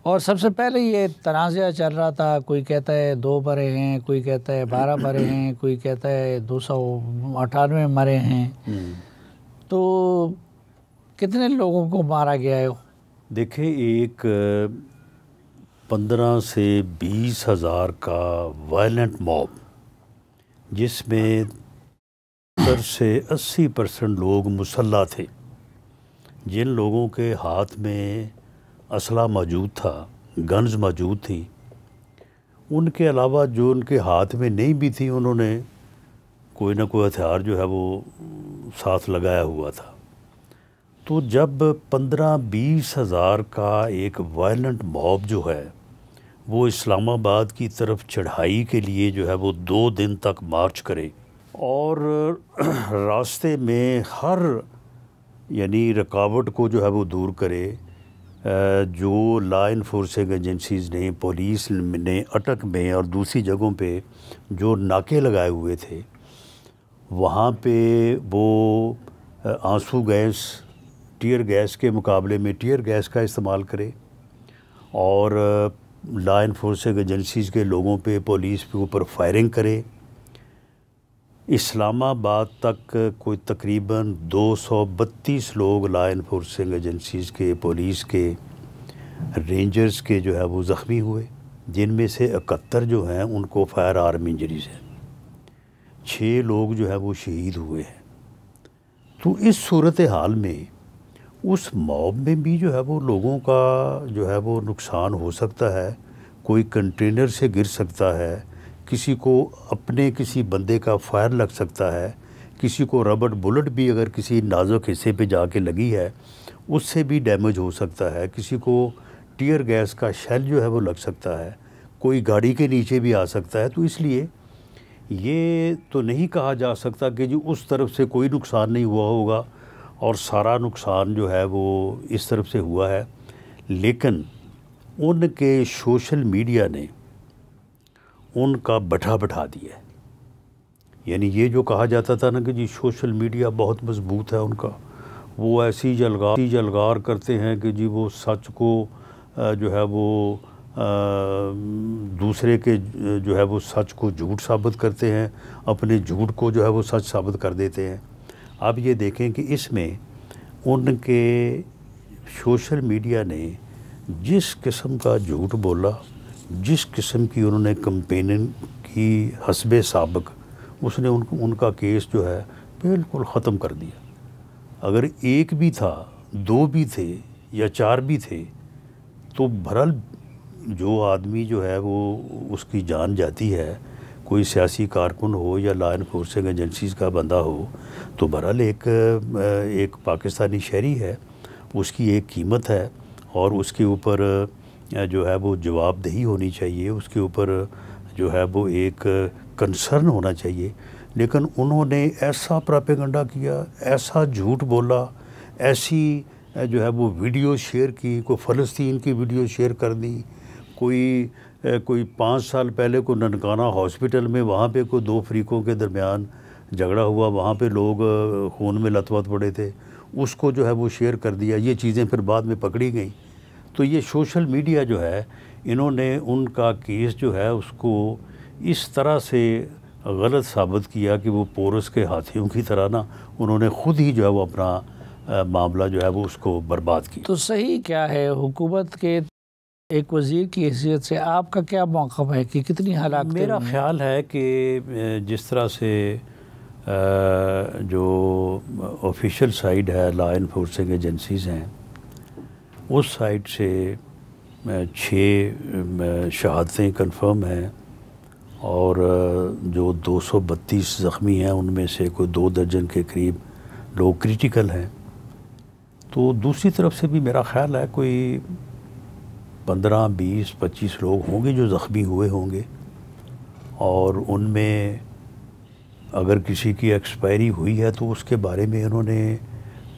اور سب سے پہلے یہ تنازعہ چل رہا تھا، کوئی کہتا ہے 2 مرے ہیں، کوئی کہتا ہے 12 مرے ہیں، کوئی کہتا ہے 298 مرے ہیں، تو کتنے لوگوں کو مارا گیا ہے؟ دیکھیں، ایک 15 سے 20 ہزار کا وائلنٹ موب جس میں 70 سے 80% لوگ مسلح تھے، جن لوگوں کے ہاتھ میں اسلحہ موجود تھا، گنز موجود تھی، ان کے علاوہ جو ان کے ہاتھ میں نہیں بھی تھی، انہوں نے کوئی نہ کوئی ہتھیار جو ہے وہ ساتھ لگایا ہوا تھا۔ تو جب 15-20 ہزار کا ایک وائلنٹ موب جو ہے وہ اسلام آباد کی طرف چڑھائی کے لیے جو ہے وہ 2 دن تک مارچ کرے اور راستے میں ہر رکاوٹ کو جو ہے وہ دور کرے، جو لا انفورسنگ ایجنسیز نے، پولیس نے اٹک میں اور دوسری جگہوں پہ جو ناکے لگائے ہوئے تھے، وہاں پہ وہ آنسو گیس، ٹیئر گیس کے مقابلے میں ٹیئر گیس کا استعمال کرے اور لا انفورسنگ ایجنسیز کے لوگوں پہ، پولیس کے اوپر فائرنگ کرے۔ اسلام آباد تک کوئی تقریباً 232 لوگ لا انفورسنگ ایجنسیز کے، پولیس کے، رینجرز کے جو ہے وہ زخمی ہوئے، جن میں سے 71 جو ہیں ان کو فائر آرم انجریز ہیں، 6 لوگ جو ہے وہ شہید ہوئے ہیں۔ تو اس صورتحال میں اس موب میں بھی جو ہے وہ لوگوں کا جو ہے وہ نقصان ہو سکتا ہے، کوئی کنٹینر سے گر سکتا ہے، کسی کو اپنے کسی بندے کا فائر لگ سکتا ہے، کسی کو ربڑ بلٹ بھی اگر کسی نازک حصے پہ جا کے لگی ہے اس سے بھی ڈیمیج ہو سکتا ہے، کسی کو ٹیئر گیس کا شیل جو ہے وہ لگ سکتا ہے، کوئی گاڑی کے نیچے بھی آ سکتا ہے۔ تو اس لیے یہ تو نہیں کہا جا سکتا کہ جو اس طرف سے کوئی نقصان نہیں ہوا ہوگا اور سارا نقصان جو ہے وہ اس طرف سے ہوا ہے، لیکن ان کے سوشل میڈیا نے ان کا بٹھا دیا ہے۔ یعنی یہ جو کہا جاتا تھا نا کہ جی سوشل میڈیا بہت مضبوط ہے ان کا، وہ ایسی جلغار کرتے ہیں کہ جی وہ سچ کو جو ہے وہ دوسرے کے جو ہے وہ سچ کو جھوٹ ثابت کرتے ہیں، اپنے جھوٹ کو جو ہے وہ سچ ثابت کر دیتے ہیں۔ اب یہ دیکھیں کہ اس میں ان کے سوشل میڈیا نے جس قسم کا جھوٹ بولا، جس قسم کی انہوں نے کمپیننگ کی حسب سابق، اس نے ان کا کیس جو ہے بالکل ختم کر دیا۔ اگر 1 بھی تھا، 2 بھی تھے یا 4 بھی تھے تو بہرحال جو آدمی جو ہے وہ اس کی جان جاتی ہے، کوئی سیاسی کارکن ہو یا لا انفورسنگ ایجنسیز کا بندہ ہو، تو بہرحال ایک پاکستانی شہری ہے، اس کی ایک قیمت ہے اور اس کے اوپر جو ہے وہ جواب دہی ہونی چاہیے، اس کے اوپر جو ہے وہ ایک کنسرن ہونا چاہیے۔ لیکن انہوں نے ایسا پراپیگنڈا کیا، ایسا جھوٹ بولا، ایسی جو ہے وہ ویڈیو شیئر کی، کوئی فلسطین کی ویڈیو شیئر کر دی، کوئی 5 سال پہلے کوئی ننکانہ ہاسپٹل میں وہاں پہ کوئی 2 فریقوں کے درمیان جھگڑا ہوا، وہاں پہ لوگ خون میں لت پت پڑے تھے، اس کو جو ہے وہ شیئر کر دیا۔ یہ چیزیں پھر بعد میں پکڑی گئیں۔ تو یہ سوشل میڈیا جو ہے، انہوں نے ان کا کیس جو ہے اس کو اس طرح سے غلط ثابت کیا کہ وہ پورس کے ہاتھیوں کی طرح نا انہوں نے خود ہی جو ہے وہ اپنا معاملہ جو ہے وہ اس کو برباد کیا۔ تو صحیح کیا ہے؟ حکومت کے ایک وزیر کی حیثیت سے آپ کا کیا موقف ہے کہ کتنی ہلاکتیں؟ میرا خیال ہے کہ جس طرح سے جو آفیشیل سائیڈ ہے، لا انفورسنگ ایجنسیز ہیں، اس سائیڈ سے 6 شہادتیں کنفرم ہیں اور جو 232 زخمی ہیں ان میں سے کوئی 2 درجن کے قریب لوگ کریٹیکل ہیں۔ تو دوسری طرف سے بھی میرا خیال ہے کوئی 15, 20, 25 لوگ ہوں گے جو زخمی ہوئے ہوں گے، اور ان میں اگر کسی کی ایکسپائری ہوئی ہے تو اس کے بارے میں انہوں نے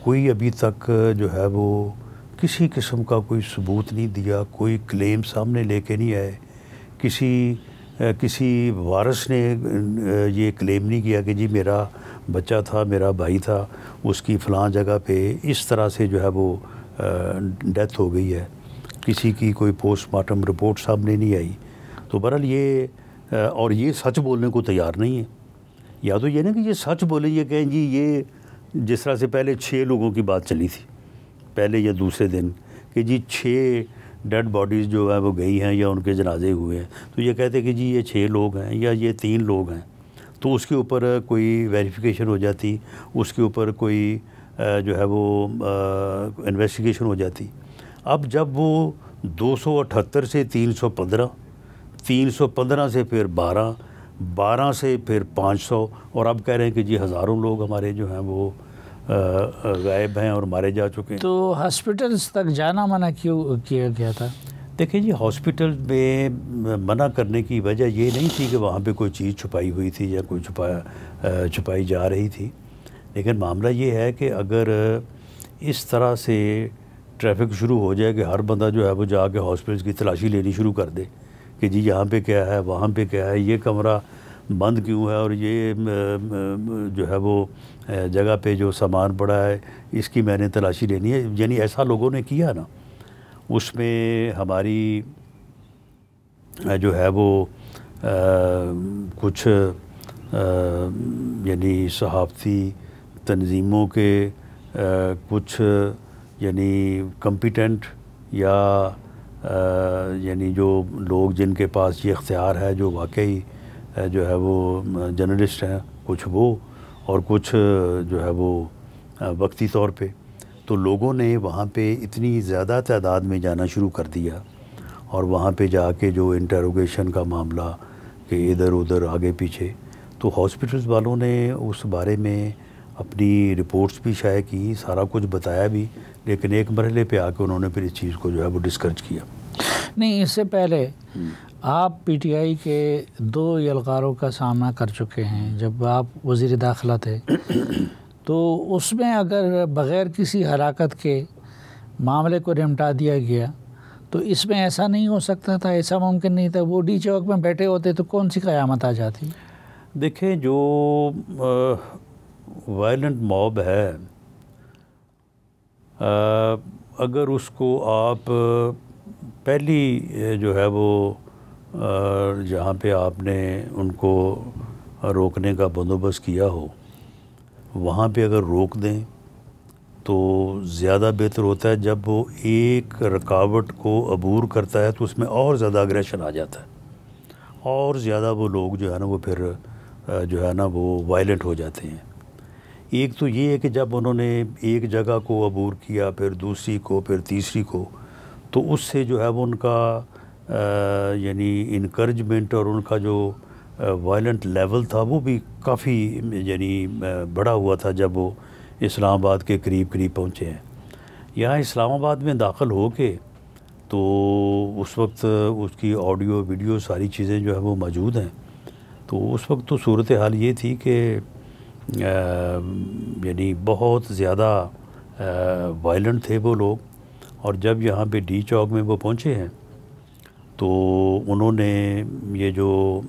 کوئی ابھی تک جو ہے وہ کسی قسم کا کوئی ثبوت نہیں دیا، کوئی کلیم سامنے لے کے نہیں آئے، کسی وارث نے یہ کلیم نہیں کیا کہ جی میرا بچہ تھا، میرا بھائی تھا، اس کی فلاں جگہ پہ اس طرح سے جو ہے وہ ڈیتھ ہو گئی ہے۔ کسی کی کوئی پوسٹ مارٹم رپورٹ سامنے نہیں آئی. تو بہرحال یہ اور یہ سچ بولنے کو تیار نہیں ہے. یا تو یہ نا کہ یہ سچ بولے, یہ کہیں جی یہ جس طرح سے پہلے 6 لوگوں کی بات چلی تھی پہلے یا دوسرے دن کہ جی 6 ڈیڈ باڈیز جو ہے وہ گئی ہیں یا ان کے جنازے ہوئے ہیں, تو یہ کہتے کہ جی یہ 6 لوگ ہیں یا یہ 3 لوگ ہیں, تو اس کے اوپر کوئی ویریفیکیشن ہو جاتی, اس کے اوپر کوئی جو ہے وہ انویسٹیگیشن ہو جاتی. اب جب وہ 278 سے 315, 315 سے پھر 12, 12 سے پھر 500, اور اب کہہ رہے ہیں کہ جی ہزاروں لوگ ہمارے جو ہیں وہ غائب ہیں اور مارے جا چکے ہیں. تو ہاسپٹلس تک جانا منع کیوں کیا گیا تھا؟ دیکھیں جی ہاسپٹل میں منع کرنے کی وجہ یہ نہیں تھی کہ وہاں پہ کوئی چیز چھپائی ہوئی تھی یا کوئی چھپائی جا رہی تھی, لیکن معاملہ یہ ہے کہ اگر اس طرح سے ٹریفک شروع ہو جائے کہ ہر بندہ جو ہے وہ جا کے ہاسپٹلس کی تلاشی لینی شروع کر دے کہ جی یہاں پہ کیا ہے, وہاں پہ کیا ہے, یہ کمرہ بند کیوں ہے, اور یہ جو ہے وہ جگہ پہ جو سامان پڑا ہے اس کی میں نے تلاشی لینی ہے, یعنی ایسا لوگوں نے کیا نا, اس میں ہماری جو ہے وہ کچھ یعنی صحافتی تنظیموں کے کچھ یعنی کمپیٹنٹ یا یعنی جو لوگ جن کے پاس یہ اختیار ہے, جو واقعی جو ہے وہ جرنلسٹ ہیں, کچھ وہ اور کچھ جو ہے وہ وقتی طور پہ, تو لوگوں نے وہاں پہ اتنی زیادہ تعداد میں جانا شروع کر دیا, اور وہاں پہ جا کے جو انٹروگیشن کا معاملہ کہ ادھر ادھر آگے پیچھے, تو ہاسپٹلز والوں نے اس بارے میں اپنی رپورٹس بھی شائع کی, سارا کچھ بتایا بھی, لیکن ایک مرحلے پہ آ کے انہوں نے پھر اس چیز کو جو ہے وہ ڈسکرج کیا. نہیں, اس سے پہلے آپ پی ٹی آئی کے 2 یلغاروں کا سامنا کر چکے ہیں جب آپ وزیر داخلہ تھے, تو اس میں اگر بغیر کسی ہلاکت کے معاملے کو نمٹا دیا گیا تو اس میں ایسا نہیں ہو سکتا تھا, ایسا ممکن نہیں تھا, وہ ڈی چوک میں بیٹھے ہوتے تو کون سی قیامت آ جاتی؟ دیکھیں جو وائلنٹ موب ہے, اگر اس کو آپ پہلی جو ہے وہ جہاں پہ آپ نے ان کو روکنے کا بندوبست کیا ہو, وہاں پہ اگر روک دیں تو زیادہ بہتر ہوتا ہے. جب وہ ایک رکاوٹ کو عبور کرتا ہے تو اس میں اور زیادہ اگریشن آ جاتا ہے, اور زیادہ وہ لوگ جو ہے نا وہ پھر جو ہے نا وہ وائلنٹ ہو جاتے ہیں. ایک تو یہ ہے کہ جب انہوں نے ایک جگہ کو عبور کیا, پھر دوسری کو, پھر تیسری کو, تو اس سے جو ہے وہ ان کا یعنی انکریجمنٹ اور ان کا جو وائلنٹ لیول تھا وہ بھی کافی یعنی بڑا ہوا تھا جب وہ اسلام آباد کے قریب پہنچے ہیں. یہاں اسلام آباد میں داخل ہو کے تو اس وقت اس کی آڈیو ویڈیو ساری چیزیں جو ہے وہ موجود ہیں, تو اس وقت تو صورتحال یہ تھی کہ یعنی بہت زیادہ وائلنٹ تھے وہ لوگ. اور جب یہاں پہ ڈی چوک میں وہ پہنچے ہیں تو انہوں نے یہ جو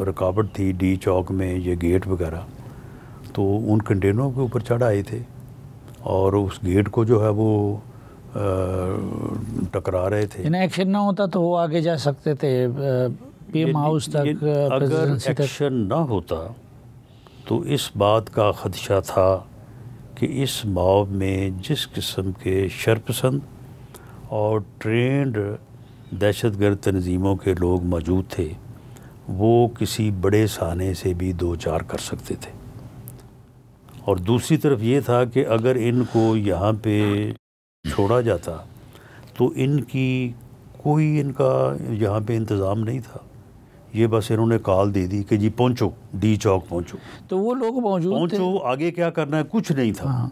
رکاوٹ تھی ڈی چوک میں, یہ گیٹ وغیرہ, تو ان کنٹینروں کے اوپر چڑھ آئے تھے اور اس گیٹ کو جو ہے وہ ٹکرا رہے تھے. ایکشن نہ ہوتا تو وہ آگے جا سکتے تھے پی ایم ہاؤس تک. اگر ایکشن نہ ہوتا تو اس بات کا خدشہ تھا کہ اس موب میں جس قسم کے شرپسند اور ٹرینڈ دہشت گرد تنظیموں کے لوگ موجود تھے, وہ کسی بڑے سانے سے بھی 2-4 کر سکتے تھے. اور دوسری طرف یہ تھا کہ اگر ان کو یہاں پہ چھوڑا جاتا تو ان کی کوئی ان کا یہاں پہ انتظام نہیں تھا. یہ بس انہوں نے کال دے دی کہ جی پہنچو, ڈی چوک پہنچو, تو وہ لوگ موجود تھے, پہنچو, آگے کیا کرنا ہے کچھ نہیں تھا.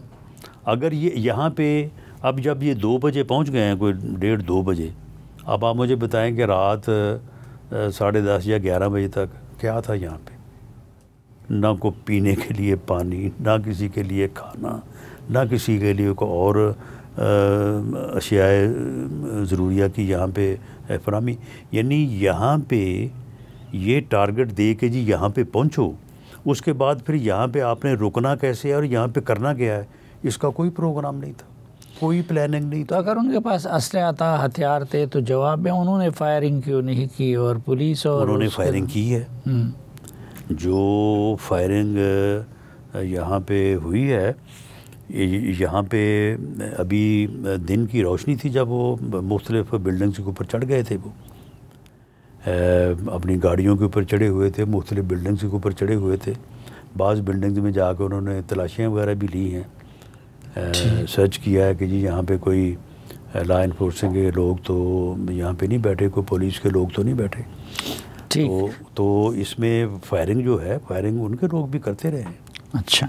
اگر یہ یہاں پہ اب جب یہ 2 بجے پہنچ گئے ہیں, کوئی 1:30-2 بجے, اب آپ مجھے بتائیں کہ رات 10:30 یا 11 بجے تک کیا تھا یہاں پہ؟ نہ کو پینے کے لیے پانی, نہ کسی کے لیے کھانا, نہ کسی کے لیے کوئی اور اشیاء ضروریہ کی یہاں پہ فراہمی. یعنی یہاں پہ یہ ٹارگٹ دے کہ جی یہاں پہ پہنچو, اس کے بعد پھر یہاں پہ آپ نے رکنا کیسے اور یہاں پہ کرنا کیا ہے, اس کا کوئی پروگرام نہیں تھا, کوئی پلاننگ نہیں تو اگر ان کے پاس اسلحہ تھا، ہتھیار تھے، تو جواب میں انہوں نے فائرنگ کیوں نہیں کی؟ اور پولیس اور انہوں نے فائرنگ کی ہے. جو فائرنگ یہاں پہ ہوئی ہے، یہاں پہ ابھی دن کی روشنی تھی جب وہ مختلف بلڈنگز کے اوپر چڑھ گئے تھے. وہ اپنی گاڑیوں کے اوپر چڑھے ہوئے تھے، مختلف بلڈنگز کے اوپر چڑھے ہوئے تھے. بعض بلڈنگز میں جا کے انہوں نے تلاشیاں وغیرہ بھی لی ہیں، سرچ کیا ہے کہ جی یہاں پہ کوئی لا انفورسنگ کے لوگ تو یہاں پہ نہیں بیٹھے، کوئی پولیس کے لوگ تو نہیں بیٹھے. تو اس میں فائرنگ جو ہے، فائرنگ ان کے لوگ بھی کرتے رہے ہیں. اچھا.